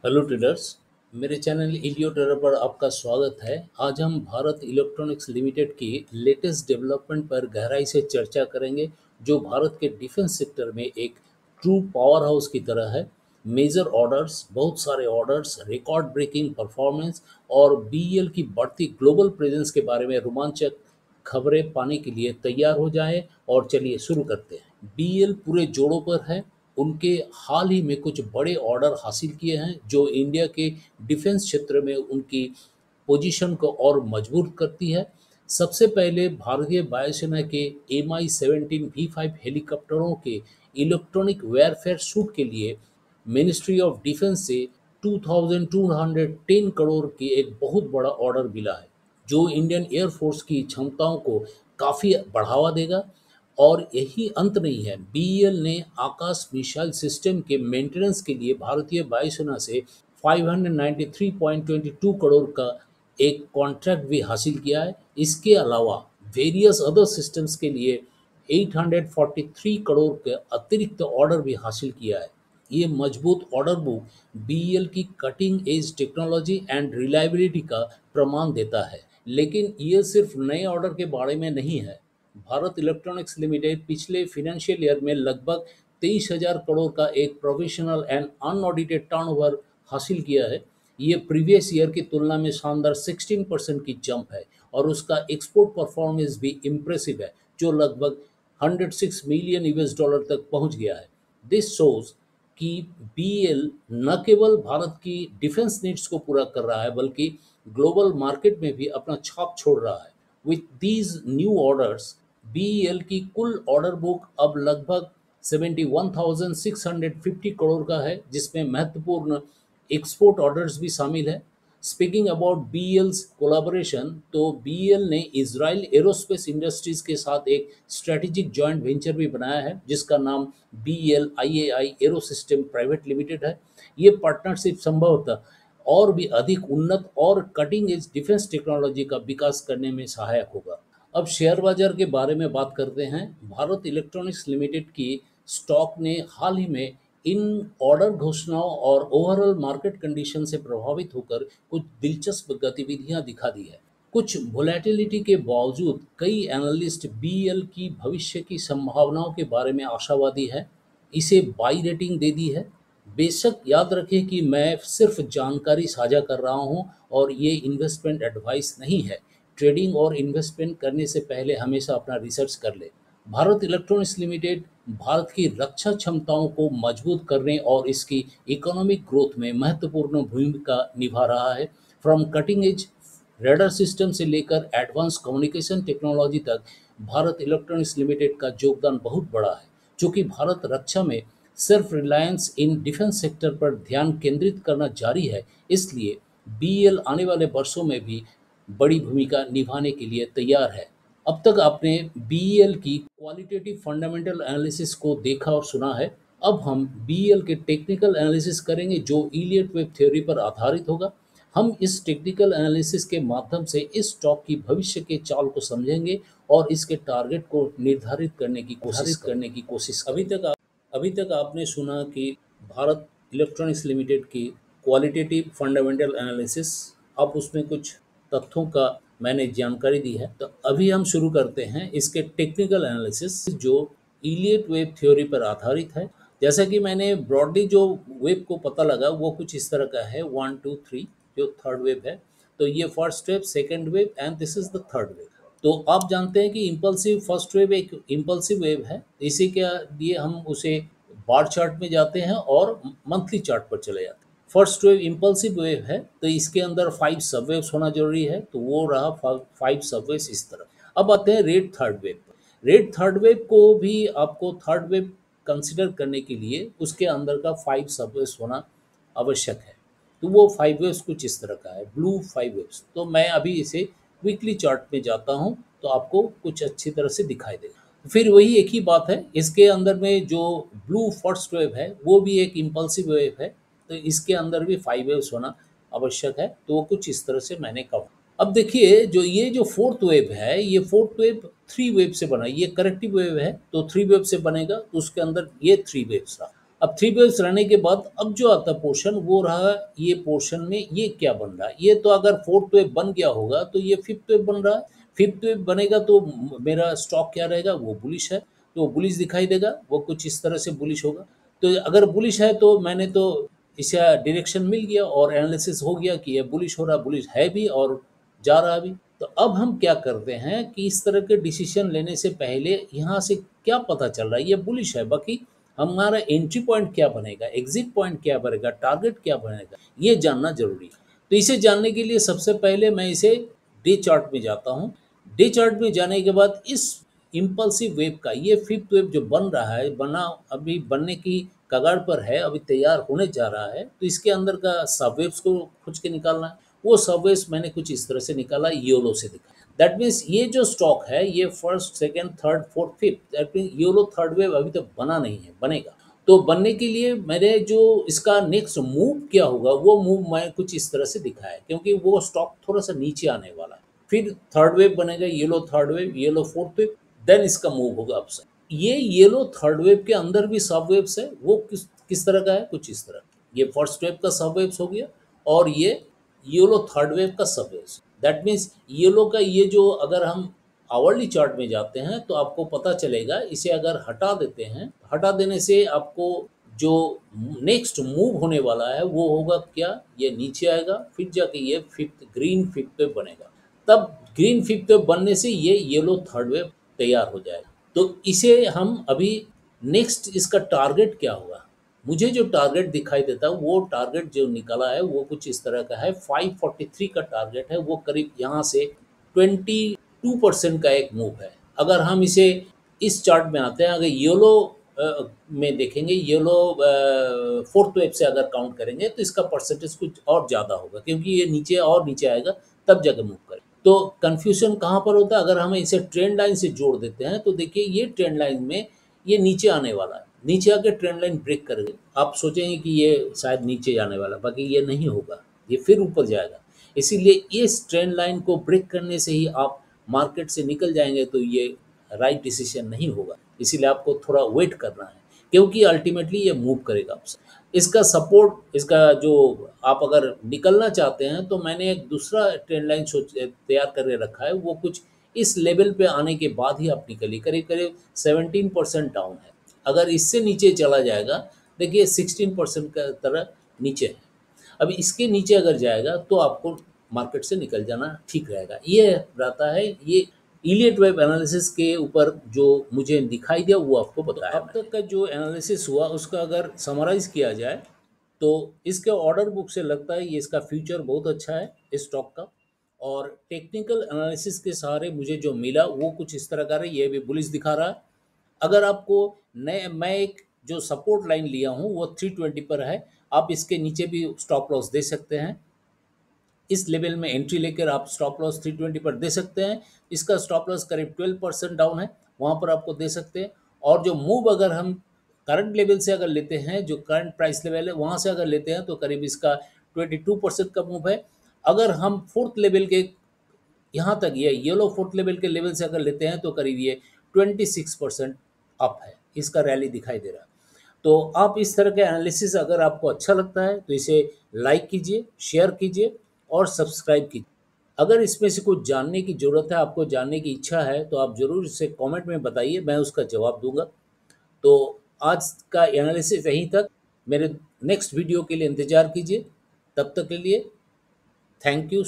Hello traders. मेरे channel Indo trader पर आपका स्वागत है। आज हम भारत इलेक्ट्रॉनिक्स लिमिटेड की लेटेस्ट डेवलपमेंट पर गहराई से चर्चा करेंगे, जो भारत के डिफेंस सेक्टर में एक ट्रू पावर हाउस की तरह है। मेजर ऑर्डर्स, बहुत सारे ऑर्डर्स, रिकॉर्ड ब्रेकिंग परफॉर्मेंस और बीईएल की बढ़ती ग्लोबल प्रेजेंस के बारे में रोमांचक खबरें पाने के लिए तैयार हो जाएं और चलिए शुरू करते हैं। बीएल पूरे जोड़ों पर है। उनके हाल ही में कुछ बड़े ऑर्डर हासिल किए हैं जो इंडिया के डिफेंस क्षेत्र में उनकी पोजीशन को और मजबूत करती है। सबसे पहले भारतीय वायुसेना के Mi-17 V5 हेलीकॉप्टरों के इलेक्ट्रॉनिक वेयरफेयर सूट के लिए मिनिस्ट्री ऑफ डिफेंस से 2210 करोड़ की एक बहुत बड़ा ऑर्डर मिला है, जो इंडियन एयरफोर्स की क्षमताओं को काफ़ी बढ़ावा देगा। और यही अंत नहीं है, बीईएल ने आकाश मिसाइल सिस्टम के मेंटेनेंस के लिए भारतीय वायुसेना से 593.22 करोड़ का एक कॉन्ट्रैक्ट भी हासिल किया है। इसके अलावा वेरियस अदर सिस्टम्स के लिए 843 करोड़ के अतिरिक्त ऑर्डर भी हासिल किया है। ये मजबूत ऑर्डर बुक बीईएल की cutting edge technology and reliability का प्रमाण देता है। लेकिन ये सिर्फ नए ऑर्डर के बारे में नहीं है। भारत इलेक्ट्रॉनिक्स लिमिटेड पिछले फाइनेंशियल ईयर में लगभग 23,000 करोड़ का एक प्रोफेशनल एंड अनऑडिटेड टर्नओवर हासिल किया है। ये प्रीवियस ईयर की तुलना में शानदार 16% की जंप है और उसका एक्सपोर्ट परफॉर्मेंस भी इम्प्रेसिव है, जो लगभग 106 मिलियन यूएस डॉलर तक पहुंच गया है। दिस शोज कि बीएल न केवल भारत की डिफेंस नीड्स को पूरा कर रहा है, बल्कि ग्लोबल मार्केट में भी अपना छाप छोड़ रहा है। With these new orders, BEL की कुल ऑर्डर बुक अब लगभग 71,650 करोड़ का है, जिसमें महत्वपूर्ण एक्सपोर्ट ऑर्डर्स भी शामिल है। स्पीकिंग अबाउट बीईएल्स कोलैबोरेशन, तो बीईएल ने इजराइल एरोस्पेस इंडस्ट्रीज के साथ एक स्ट्रेटेजिक जॉइंट वेंचर भी बनाया है, जिसका नाम BEL IAI arrow system private limited है। ये पार्टनरशिप संभवतः और भी अधिक उन्नत और कटिंग एज डिफेंस टेक्नोलॉजी का विकास करने में सहायक होगा। अब शेयर बाजार के बारे में बात करते हैं। भारत इलेक्ट्रॉनिक्स लिमिटेड की स्टॉक ने हाल ही में इन ऑर्डर घोषणाओं और ओवरऑल मार्केट कंडीशन से प्रभावित होकर कुछ दिलचस्प गतिविधियां दिखा दी है। कुछ वोलेटिलिटी के बावजूद कई एनालिस्ट बीएल की भविष्य की संभावनाओं के बारे में आशावादी है, इसे बाई रेटिंग दे दी है। बेशक याद रखें कि मैं सिर्फ जानकारी साझा कर रहा हूं और ये इन्वेस्टमेंट एडवाइस नहीं है। ट्रेडिंग और इन्वेस्टमेंट करने से पहले हमेशा अपना रिसर्च कर ले। भारत इलेक्ट्रॉनिक्स लिमिटेड भारत की रक्षा क्षमताओं को मजबूत करने और इसकी इकोनॉमिक ग्रोथ में महत्वपूर्ण भूमिका निभा रहा है। From cutting edge raider system से लेकर एडवांस कम्युनिकेशन टेक्नोलॉजी तक भारत इलेक्ट्रॉनिक्स लिमिटेड का योगदान बहुत बड़ा है। चूँकि भारत रक्षा में self reliance in defence sector पर ध्यान केंद्रित करना जारी है, इसलिए बीएल आने वाले वर्षों में भी बड़ी भूमिका निभाने के लिए तैयार है। अब तक आपने बीईएल की क्वालिटेटिव फंडामेंटल एनालिसिस को देखा और सुना है। अब हम बीईएल के टेक्निकल एनालिसिस करेंगे, जो इलियट वेब थ्योरी पर आधारित होगा। हम इस टेक्निकल एनालिसिस के माध्यम से इस स्टॉक की भविष्य के चाल को समझेंगे और इसके टारगेट को निर्धारित करने की कोशिश। अभी तक आपने सुना कि भारत इलेक्ट्रॉनिक्स लिमिटेड की क्वालिटेटिव फंडामेंटल एनालिसिस। अब उसमें कुछ तथ्यों का मैंने जानकारी दी है, तो अभी हम शुरू करते हैं इसके टेक्निकल एनालिसिस, जो इलियट वेव थ्योरी पर आधारित है। जैसा कि मैंने ब्रॉडली जो वेव को पता लगा वो कुछ इस तरह का है, 1 2 3 जो थर्ड वेव है। तो ये first wave, second wave and this is the third wave. तो आप जानते हैं कि इम्पल्सिव फर्स्ट वेव एक इम्पल्सिव वेव है। इसी के लिए हम उसे बार चार्ट में जाते हैं और मंथली चार्ट पर चले जाते हैं। फर्स्ट वेव इम्पल्सिव वेव है, तो इसके अंदर 5 सबवेव्स होना जरूरी है, तो वो रहा 5 सबवेव्स इस तरह। अब आते हैं रेड थर्ड वेव पर। रेड थर्ड वेव को भी आपको थर्ड वेव कंसिडर करने के लिए उसके अंदर का 5 सबवेव्स होना आवश्यक है। तो वो 5 वेव्स कुछ इस तरह का है, ब्लू 5 वेव्स। तो मैं अभी इसे वीकली चार्ट पे जाता हूँ, तो आपको कुछ अच्छी तरह से दिखाई देगा। फिर वही एक ही बात है, इसके अंदर में जो ब्लू फर्स्ट वेव है वो भी एक इम्पल्सिव वेव है, तो इसके अंदर भी 5 वेव्स होना आवश्यक है। तो वो कुछ इस तरह से मैंने कहा। अब देखिए, जो फोर्थ वेव है, ये फोर्थ वेव 3 वेव से बना है। ये करेक्टिव वेव है, तो 3 वेव से बनेगा, तो उसके अंदर ये 3 वेव्स रहा। अब थ्री वेव्स रहने के बाद अब जो आता पोर्शन वो रहा, ये पोर्शन में ये क्या बन रहा है, ये तो अगर फोर्थ वेव बन गया होगा तो ये फिफ्थ वेव बन रहा है। फिफ्थ वेव बनेगा तो मेरा स्टॉक क्या रहेगा, वो बुलिश है, तो बुलिश दिखाई देगा, वो कुछ इस तरह से बुलिश होगा। तो अगर बुलिश है तो मैंने तो इसे डायरेक्शन मिल गया और एनालिसिस हो गया कि ये बुलिश हो रहा, बुलिश है भी और जा रहा भी। तो अब हम क्या करते हैं कि इस तरह के डिसीजन लेने से पहले यहाँ से क्या पता चल रहा है, ये बुलिश है, बाकी हमारा एंट्री पॉइंट क्या बनेगा, एग्जिट पॉइंट क्या बनेगा, टारगेट क्या बनेगा, ये जानना जरूरी है। तो इसे जानने के लिए सबसे पहले मैं इसे डे चार्ट में जाता हूँ। डे चार्ट में जाने के बाद इस इम्पल्सिव वेव का ये फिफ्थ वेव जो बन रहा है, बना अभी बनने की कगार पर है, अभी तैयार होने जा रहा है, तो इसके अंदर का सबवेव्स को खोज के निकालना है। वो सबवेव्स मैंने कुछ इस तरह से निकाला, योलो से दिखा। दैट मीन्स ये जो स्टॉक है ये first second third fourth fifth, that means YOLO third wave अभी तक बना नहीं है, बनेगा। तो बनने के लिए मेरे जो इसका नेक्स्ट मूव क्या होगा, वो मूव मैं कुछ इस तरह से दिखाया, क्योंकि वो स्टॉक थोड़ा सा नीचे आने वाला है। फिर थर्ड वेव बनेगा, yellow third wave, yellow fourth wave, then इसका मूव होगा अपसाइड। ये येलो थर्ड वेव के अंदर भी सब वेव्स है, वो किस तरह का है, कुछ इस तरह। ये फर्स्ट वेव का सब वेव्स हो गया और ये येलो थर्ड वेव का सब वेव्स। दैट मीन्स येलो का ये जो, अगर हम आवरली चार्ट में जाते हैं तो आपको पता चलेगा, इसे अगर हटा देते हैं, हटा देने से आपको जो नेक्स्ट मूव होने वाला है वो होगा क्या, ये नीचे आएगा, फिर जाके ये फिफ्थ ग्रीन फिफ्थ वेव बनेगा। तब ग्रीन फिफ्थ वेव बनने से ये येलो थर्ड वेव तैयार हो जाएगा। तो इसे हम अभी नेक्स्ट इसका टारगेट क्या होगा, मुझे जो टारगेट दिखाई देता है वो टारगेट जो निकला है वो कुछ इस तरह का है, 543 का टारगेट है, वो करीब यहाँ से 22% का एक मूव है। अगर हम इसे इस चार्ट में आते हैं, अगर येलो में देखेंगे, येलो फोर्थ वेव से अगर काउंट करेंगे तो इसका परसेंटेज कुछ और ज़्यादा होगा, क्योंकि ये नीचे और नीचे आएगा तब जगह मूव करे। तो कन्फ्यूजन कहाँ पर होता है, अगर हम इसे ट्रेंड लाइन से जोड़ देते हैं तो देखिए ये ट्रेंड लाइन में ये नीचे आने वाला है, नीचे आके ट्रेंड लाइन ब्रेक करेंगे, आप सोचेंगे कि ये शायद नीचे जाने वाला, बाकी ये नहीं होगा, ये फिर ऊपर जाएगा। इसीलिए इस ट्रेंड लाइन को ब्रेक करने से ही आप मार्केट से निकल जाएंगे, तो ये राइट डिसीजन नहीं होगा। इसीलिए आपको थोड़ा वेट करना है, क्योंकि अल्टीमेटली ये मूव करेगा आपसे। इसका सपोर्ट, इसका जो आप अगर निकलना चाहते हैं तो मैंने एक दूसरा ट्रेंड लाइन सोच तैयार करके रखा है, वो कुछ इस लेवल पे आने के बाद ही आप निकलिए, करीब करीब 17% डाउन है। अगर इससे नीचे चला जाएगा, देखिए 16% का तरह नीचे है, अब इसके नीचे अगर जाएगा तो आपको मार्केट से निकल जाना ठीक रहेगा। ये रहता है, ये इलियट वेब एनालिसिस के ऊपर जो मुझे दिखाई दिया वो आपको बताया। अब तक का जो एनालिसिस हुआ उसका अगर समराइज किया जाए तो इसके ऑर्डर बुक से लगता है ये इसका फ्यूचर बहुत अच्छा है इस स्टॉक का। और टेक्निकल एनालिसिस के सहारे मुझे जो मिला वो कुछ इस तरह का है, ये भी बुलिश दिखा रहा है। अगर आपको नए, मैं एक जो सपोर्ट लाइन लिया हूँ वो 320 पर है, आप इसके नीचे भी स्टॉप लॉस दे सकते हैं। इस लेवल में एंट्री लेकर आप स्टॉप लॉस 320 पर दे सकते हैं। इसका स्टॉप लॉस करीब 12% डाउन है, वहाँ पर आपको दे सकते हैं। और जो मूव अगर हम करंट लेवल से अगर लेते हैं, जो करंट प्राइस लेवल है वहाँ से अगर लेते हैं तो करीब इसका 22% का मूव है। अगर हम फोर्थ लेवल के यहाँ तक, ये येलो फोर्थ लेवल के लेवल से अगर लेते हैं तो करीब ये 26% अप है, इसका रैली दिखाई दे रहा है। तो आप इस तरह के एनालिसिस अगर आपको अच्छा लगता है तो इसे लाइक कीजिए, शेयर कीजिए और सब्सक्राइब कीजिए। अगर इसमें से कुछ जानने की ज़रूरत है, आपको जानने की इच्छा है, तो आप ज़रूर इसे कमेंट में बताइए, मैं उसका जवाब दूंगा। तो आज का एनालिसिस यहीं तक, मेरे नेक्स्ट वीडियो के लिए इंतज़ार कीजिए। तब तक के लिए थैंक यू।